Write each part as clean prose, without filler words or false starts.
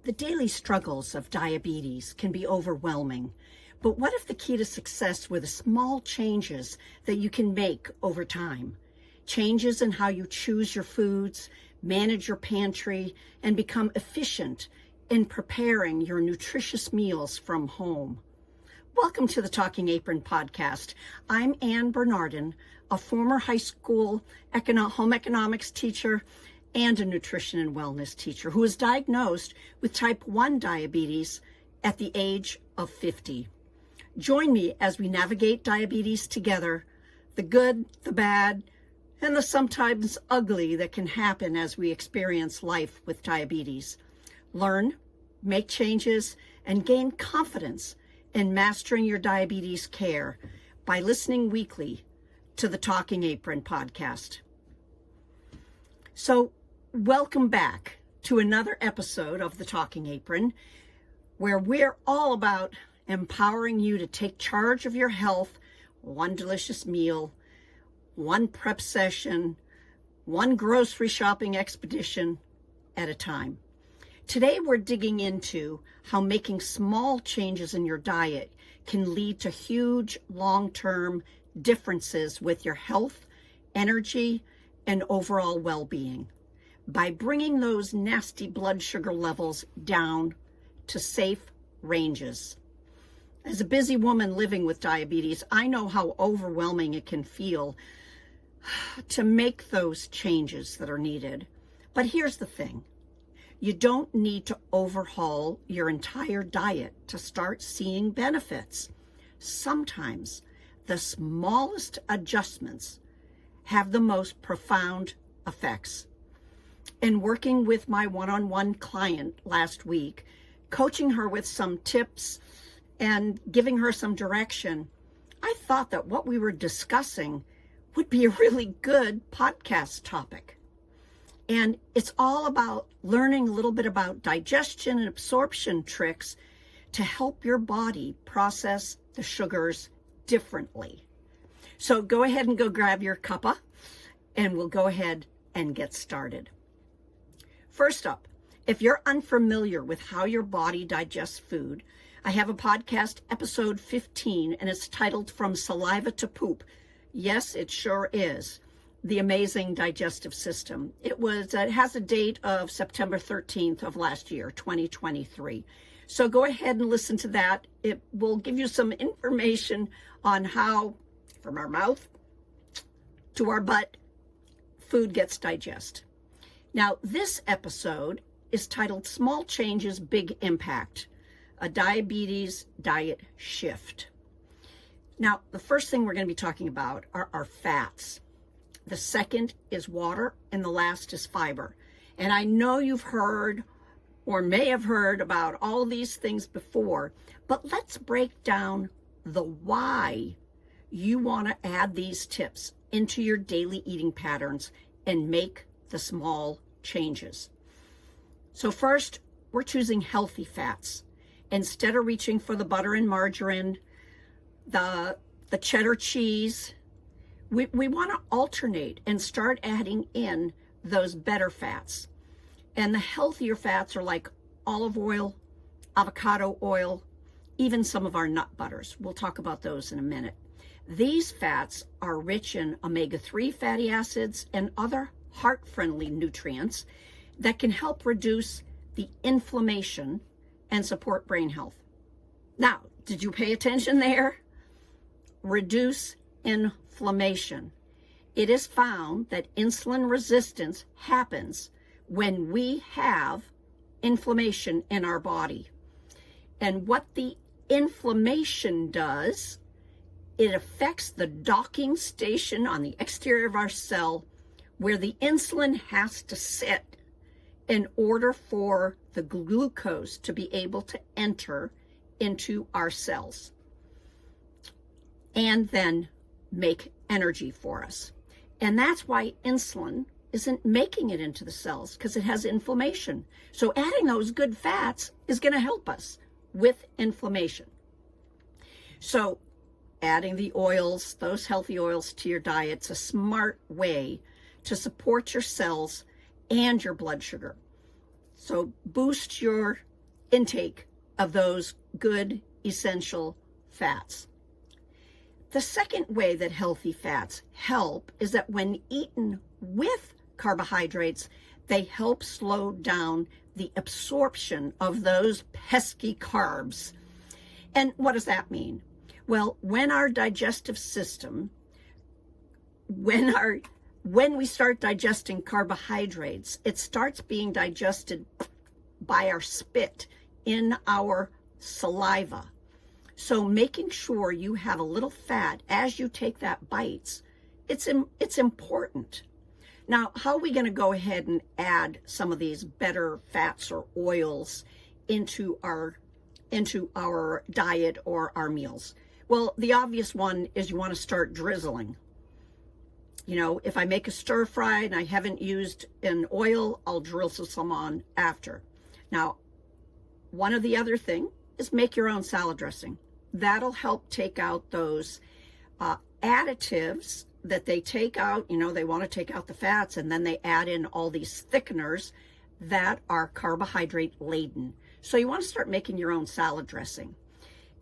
The daily struggles of diabetes can be overwhelming, but what if the key to success were the small changes that you can make over time? Changes in how you choose your foods, manage your pantry, and become efficient in preparing your nutritious meals from home. Welcome to the Talking Apron podcast. I'm Ann Bernardin, a former high school home economics teacher and a nutrition and wellness teacher who was diagnosed with type 1 diabetes at the age of 50. Join me as we navigate diabetes together, the good, the bad, and the sometimes ugly that can happen as we experience life with diabetes. Learn, make changes, and gain confidence in mastering your diabetes care by listening weekly to the Talking Apron podcast. So, welcome back to another episode of the Talking Apron, where we're all about empowering you to take charge of your health, one delicious meal, one prep session, one grocery shopping expedition at a time. Today, we're digging into how making small changes in your diet can lead to huge long-term differences with your health, energy, and overall well-being by bringing those nasty blood sugar levels down to safe ranges. As a busy woman living with diabetes, I know how overwhelming it can feel to make those changes that are needed. But here's the thing. You don't need to overhaul your entire diet to start seeing benefits. Sometimes the smallest adjustments have the most profound effects. In working with my one-on-one client last week, coaching her with some tips and giving her some direction, I thought that what we were discussing would be a really good podcast topic. And it's all about learning a little bit about digestion and absorption tricks to help your body process the sugars differently. So go ahead and go grab your cuppa, and we'll go ahead and get started. First up, if you're unfamiliar with how your body digests food, I have a podcast, episode 15, and it's titled From Saliva to Poop. Yes, it sure is. The Amazing Digestive System. It has a date of September 13th of last year, 2023. So go ahead and listen to that. It will give you some information on how, from our mouth to our butt, food gets digested. Now, this episode is titled Small Changes, Big Impact, a Diabetes Diet Shift. Now, the first thing we're going to be talking about are our fats. The second is water, and the last is fiber. And I know you've heard or may have heard about all these things before, but let's break down the why you want to add these tips into your daily eating patterns and make the small changes. So first, we're choosing healthy fats. Instead of reaching for the butter and margarine, the cheddar cheese, we want to alternate and start adding in those better fats. And the healthier fats are like olive oil, avocado oil, even some of our nut butters. We'll talk about those in a minute. These fats are rich in omega-3 fatty acids and other heart-friendly nutrients that can help reduce the inflammation and support brain health. Now, did you pay attention there? Reduce inflammation. It is found that insulin resistance happens when we have inflammation in our body. And what the inflammation does, it affects the docking station on the exterior of our cell where the insulin has to sit in order for the glucose to be able to enter into our cells and then make energy for us. And that's why insulin isn't making it into the cells, because it has inflammation. So adding those good fats is going to help us with inflammation. So adding the oils, those healthy oils to your diet, is a smart way to support your cells and your blood sugar. So boost your intake of those good essential fats. The second way that healthy fats help is that when eaten with carbohydrates, they help slow down the absorption of those pesky carbs. And what does that mean? Well, when our digestive system, when we start digesting carbohydrates, it starts being digested by our spit in our saliva. So making sure you have a little fat as you take that bites, it's important. Now, how are we going to go ahead and add some of these better fats or oils into our diet or our meals? Well, the obvious one is you want to start drizzling. You know, if I make a stir fry and I haven't used an oil, I'll drizzle some on after. Now, one of the other thing is make your own salad dressing. That'll help take out those additives that they take out. You know, they want to take out the fats, and then they add in all these thickeners that are carbohydrate laden. So you want to start making your own salad dressing.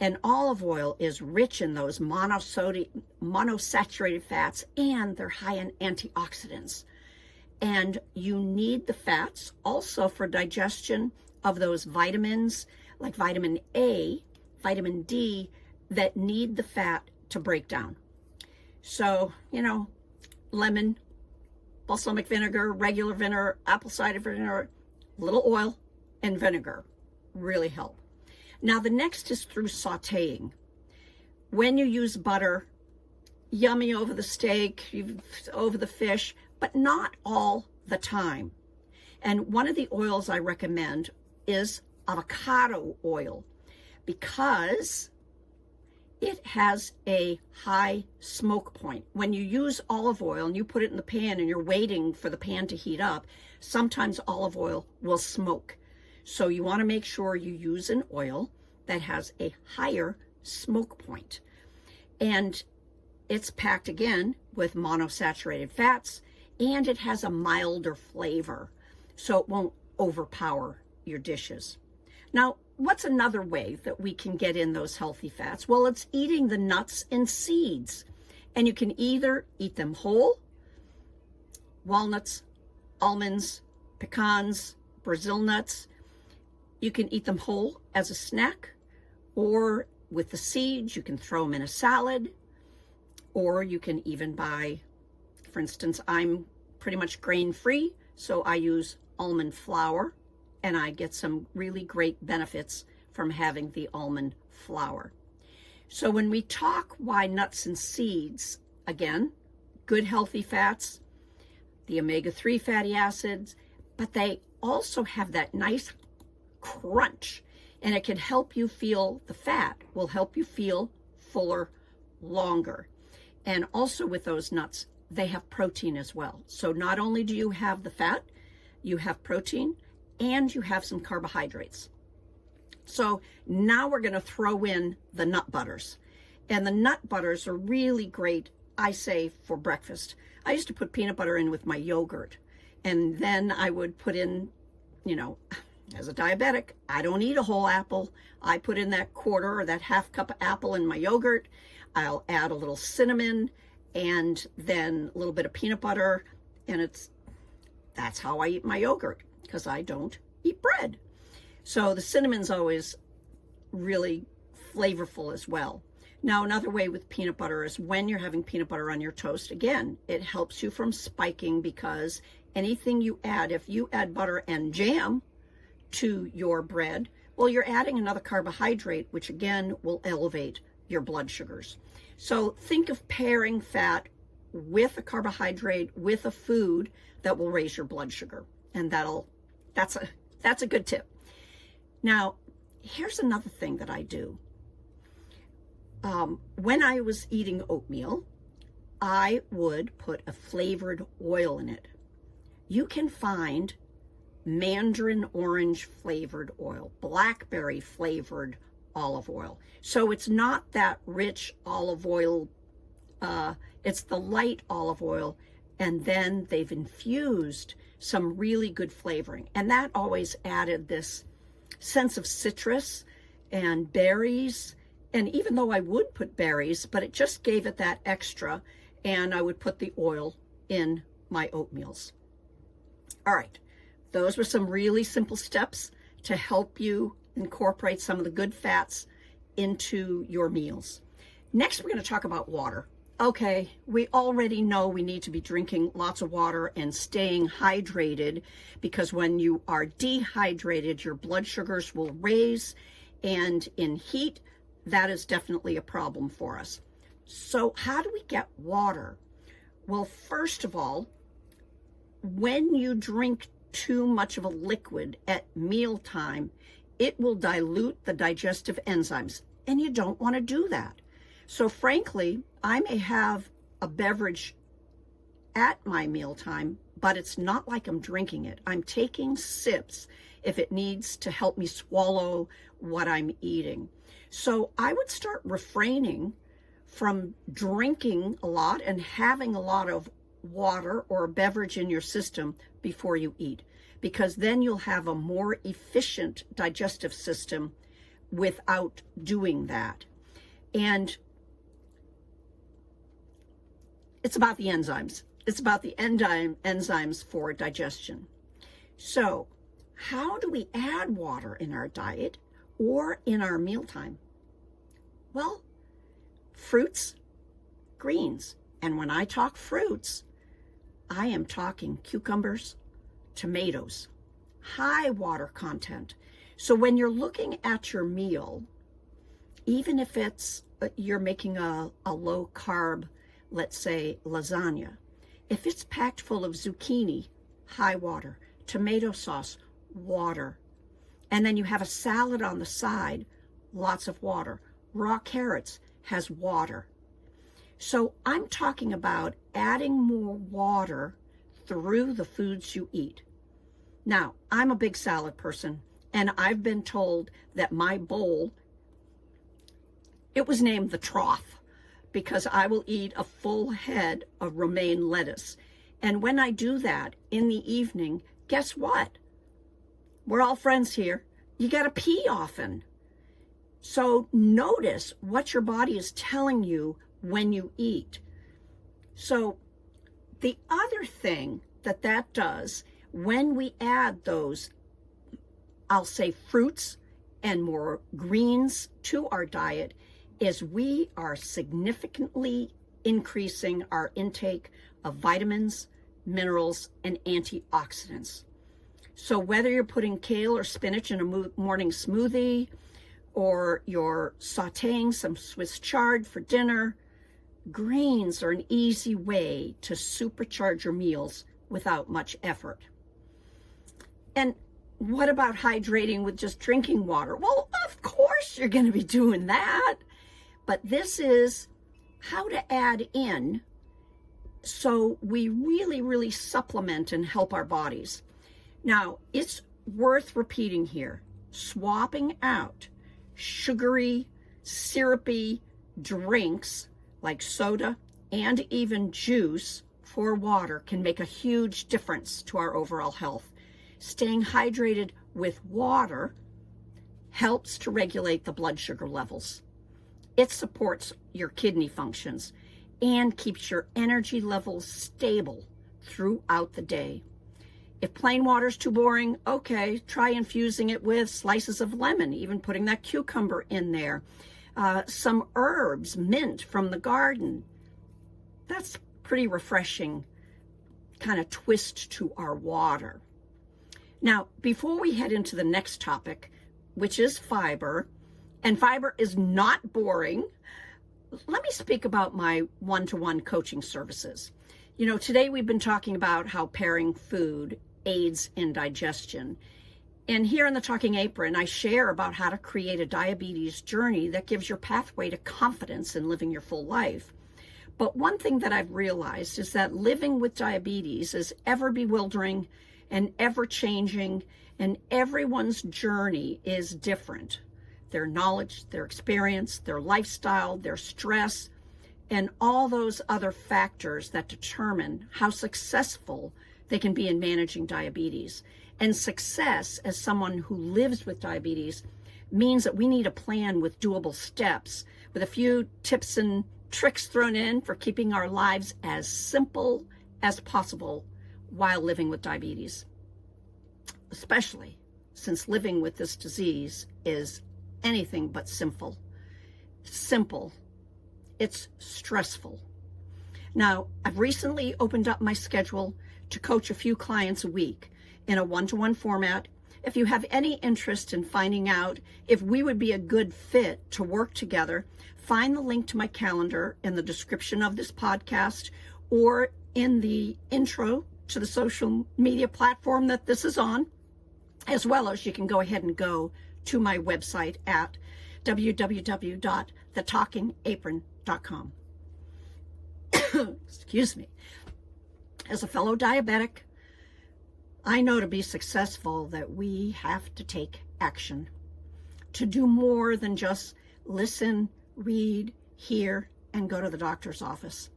And olive oil is rich in those monosaturated fats, and they're high in antioxidants. And you need the fats also for digestion of those vitamins like vitamin A, vitamin D, that need the fat to break down. So, you know, lemon, balsamic vinegar, regular vinegar, apple cider vinegar, little oil, and vinegar really help. Now, the next is through sauteing. When you use butter, yummy over the steak, over the fish, but not all the time. And one of the oils I recommend is avocado oil, because it has a high smoke point. When you use olive oil and you put it in the pan and you're waiting for the pan to heat up, sometimes olive oil will smoke. So you want to make sure you use an oil that has a higher smoke point. And it's packed again with monosaturated fats, and it has a milder flavor, so it won't overpower your dishes. Now, what's another way that we can get in those healthy fats? Well, it's eating the nuts and seeds. And you can either eat them whole, walnuts, almonds, pecans, Brazil nuts. You can eat them whole as a snack, or with the seeds, you can throw them in a salad, or you can even buy, for instance, I'm pretty much grain-free, so I use almond flour, and I get some really great benefits from having the almond flour. So when we talk why nuts and seeds, again, good healthy fats, the omega-3 fatty acids, but they also have that nice crunch, and it can help you feel, the fat will help you feel fuller longer. And also with those nuts, they have protein as well. So not only do you have the fat, you have protein, and you have some carbohydrates. So now we're going to throw in the nut butters. And the nut butters are really great, I say, for breakfast. I used to put peanut butter in with my yogurt, and then I would put in, you know, as a diabetic, I don't eat a whole apple. I put in that quarter or that half cup of apple in my yogurt. I'll add a little cinnamon and then a little bit of peanut butter, and that's how I eat my yogurt, because I don't eat bread. So the cinnamon's always really flavorful as well. Now, another way with peanut butter is when you're having peanut butter on your toast, again, it helps you from spiking, because anything you add, if you add butter and jam to your bread, well, you're adding another carbohydrate, which again will elevate your blood sugars. So think of pairing fat with a carbohydrate, with a food that will raise your blood sugar. And that's a good tip. Now, here's another thing that I do. When I was eating oatmeal, I would put a flavored oil in it. You can find mandarin orange flavored oil, blackberry flavored olive oil. So it's not that rich olive oil, it's the light olive oil, and then they've infused some really good flavoring. And that always added this scents of citrus and berries. And even though I would put berries, but it just gave it that extra, and I would put the oil in my oatmeals. All right, those were some really simple steps to help you incorporate some of the good fats into your meals. Next, we're going to talk about water. Okay, we already know we need to be drinking lots of water and staying hydrated, because when you are dehydrated, your blood sugars will raise, and in heat, that is definitely a problem for us. So how do we get water? Well, first of all, when you drink too much of a liquid at mealtime, it will dilute the digestive enzymes, and you don't want to do that. So frankly, I may have a beverage at my mealtime, but it's not like I'm drinking it. I'm taking sips if it needs to help me swallow what I'm eating. So I would start refraining from drinking a lot and having a lot of water or a beverage in your system before you eat, because then you'll have a more efficient digestive system without doing that. And it's about the enzymes. It's about the enzymes for digestion. So how do we add water in our diet or in our mealtime? Well, fruits, greens. And when I talk fruits, I am talking cucumbers, tomatoes, high water content. So when you're looking at your meal, even if it's you're making a low carb, let's say lasagna, if it's packed full of zucchini, high water, tomato sauce, water, and then you have a salad on the side, lots of water. Raw carrots has water. So I'm talking about adding more water through the foods you eat. Now, I'm a big salad person, and I've been told that my bowl, it was named the trough, because I will eat a full head of romaine lettuce. And when I do that in the evening, guess what? We're all friends here. You got to pee often. So notice what your body is telling you when you eat. So the other thing that does when we add those, I'll say fruits and more greens to our diet, is we are significantly increasing our intake of vitamins, minerals, and antioxidants. So whether you're putting kale or spinach in a morning smoothie, or you're sauteing some Swiss chard for dinner, greens are an easy way to supercharge your meals without much effort. And what about hydrating with just drinking water? Well, of course you're going to be doing that. But this is how to add in so we really, really supplement and help our bodies. Now, it's worth repeating here, swapping out sugary, syrupy drinks like soda and even juice for water can make a huge difference to our overall health. Staying hydrated with water helps to regulate the blood sugar levels. It supports your kidney functions and keeps your energy levels stable throughout the day. If plain water is too boring, okay, try infusing it with slices of lemon, even putting that cucumber in there. Some herbs, mint from the garden. That's pretty refreshing kind of twist to our water. Now, before we head into the next topic, which is fiber, and fiber is not boring, let me speak about my one-to-one coaching services. You know, today we've been talking about how pairing food aids in digestion. And here in the Talking Apron, I share about how to create a diabetes journey that gives your pathway to confidence in living your full life. But one thing that I've realized is that living with diabetes is ever bewildering and ever changing, and everyone's journey is different. Their knowledge, their experience, their lifestyle, their stress, and all those other factors that determine how successful they can be in managing diabetes. And success as someone who lives with diabetes means that we need a plan with doable steps, with a few tips and tricks thrown in for keeping our lives as simple as possible while living with diabetes, especially since living with this disease is anything but simple. It's stressful. Now, I've recently opened up my schedule to coach a few clients a week in a one-to-one format. If you have any interest in finding out if we would be a good fit to work together, find the link to my calendar in the description of this podcast or in the intro to the social media platform that this is on, as well as you can go ahead and go to my website at www.thetalkingapron.com. Excuse me. As a fellow diabetic, I know to be successful that we have to take action, to do more than just listen, read, hear, and go to the doctor's office.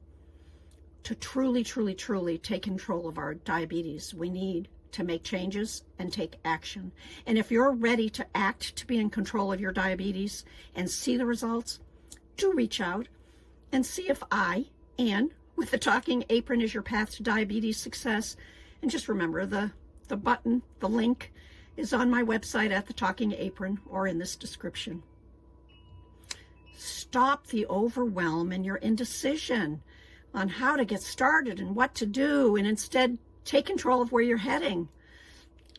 To truly, truly, truly take control of our diabetes, we need to make changes and take action. And if you're ready to act to be in control of your diabetes and see the results, do reach out and see if I, Ann, with the Talking Apron is your path to diabetes success. And just remember, the button, the link is on my website at the Talking Apron or in this description. Stop the overwhelm and your indecision on how to get started and what to do, and instead take control of where you're heading.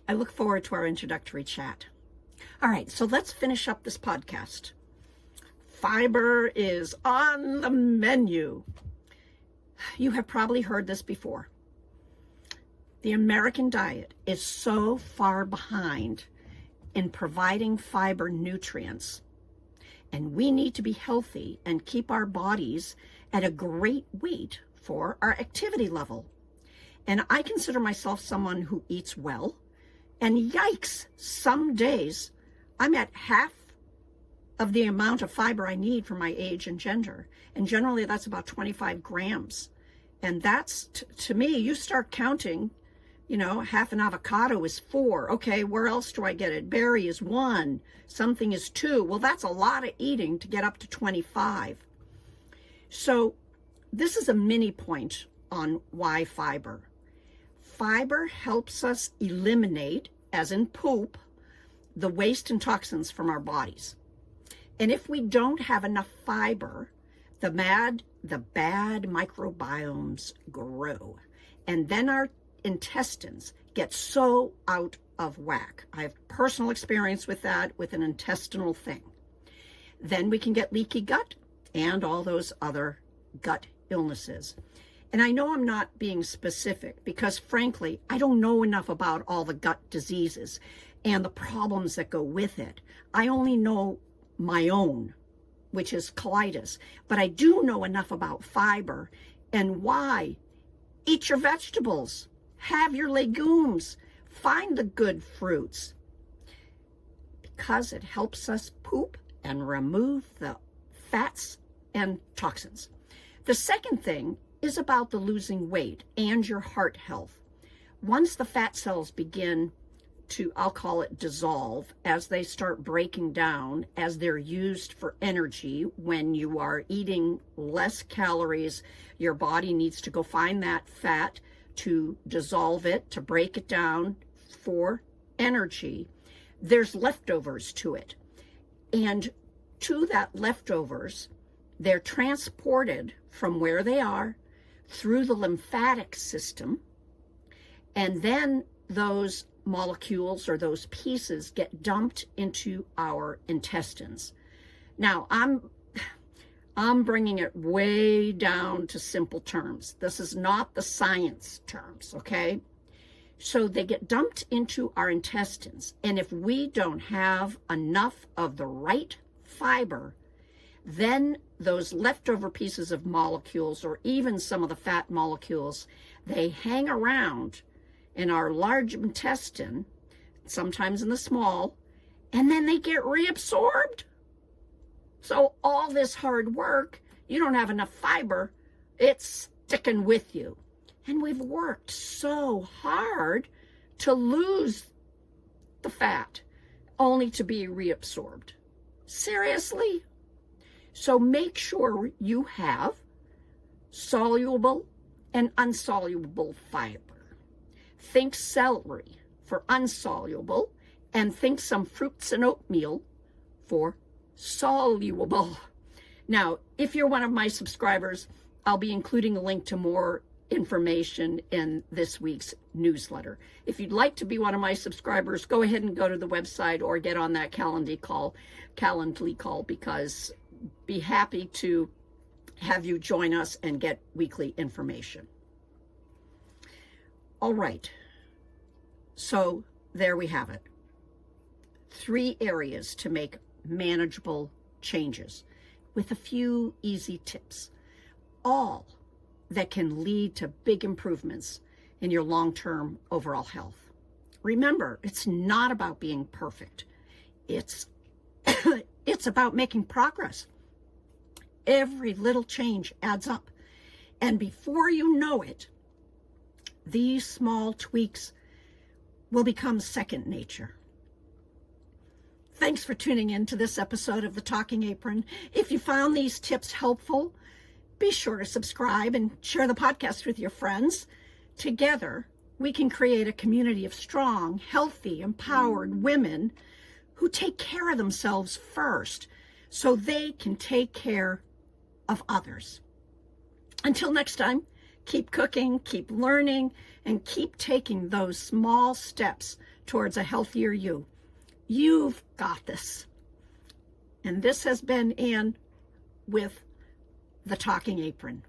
I look forward to our introductory chat. All right, so let's finish up this podcast. Fiber is on the menu. You have probably heard this before. The American diet is so far behind in providing fiber nutrients, and we need to be healthy and keep our bodies at a great weight for our activity level. And I consider myself someone who eats well, and yikes, some days I'm at half of the amount of fiber I need for my age and gender. And generally that's about 25 grams. And that's, to me, you start counting, half an avocado is 4. Okay, where else do I get it? Berry is 1, something is 2. Well, that's a lot of eating to get up to 25. So this is a mini point on why fiber. Fiber helps us eliminate, as in poop, the waste and toxins from our bodies. And if we don't have enough fiber, the bad microbiomes grow. And then our intestines get so out of whack. I have personal experience with that, with an intestinal thing. Then we can get leaky gut and all those other gut illnesses. And I know I'm not being specific because, frankly, I don't know enough about all the gut diseases and the problems that go with it. I only know my own, which is colitis. But I do know enough about fiber and why. Eat your vegetables. Have your legumes. Find the good fruits. Because it helps us poop and remove the fats and toxins. The second thing is about the losing weight and your heart health. Once the fat cells begin to, I'll call it dissolve, as they start breaking down, as they're used for energy, when you are eating less calories, your body needs to go find that fat to dissolve it, to break it down for energy. There's leftovers to it. And to that leftovers, they're transported from where they are through the lymphatic system, and then those molecules or those pieces get dumped into our intestines. Now, I'm bringing it way down to simple terms. This is not the science terms, okay? So they get dumped into our intestines, and if we don't have enough of the right fiber, then those leftover pieces of molecules, or even some of the fat molecules, they hang around in our large intestine, sometimes in the small, and then they get reabsorbed. So all this hard work, you don't have enough fiber, it's sticking with you. And we've worked so hard to lose the fat, only to be reabsorbed. Seriously? So make sure you have soluble and insoluble fiber. Think celery for insoluble, and think some fruits and oatmeal for soluble. Now, if you're one of my subscribers, I'll be including a link to more information in this week's newsletter. If you'd like to be one of my subscribers, go ahead and go to the website or get on that Calendly call, because be happy to have you join us and get weekly information. All right. So there we have it. 3 areas to make manageable changes with a few easy tips, all that can lead to big improvements in your long-term overall health. Remember, it's not about being perfect. It's about making progress. Every little change adds up. And before you know it, these small tweaks will become second nature. Thanks for tuning in to this episode of The Talking Apron. If you found these tips helpful, be sure to subscribe and share the podcast with your friends. Together, we can create a community of strong, healthy, empowered women who take care of themselves first so they can take care of others. Until next time, keep cooking, keep learning, and keep taking those small steps towards a healthier you. You've got this. And this has been Ann with The Talking Apron.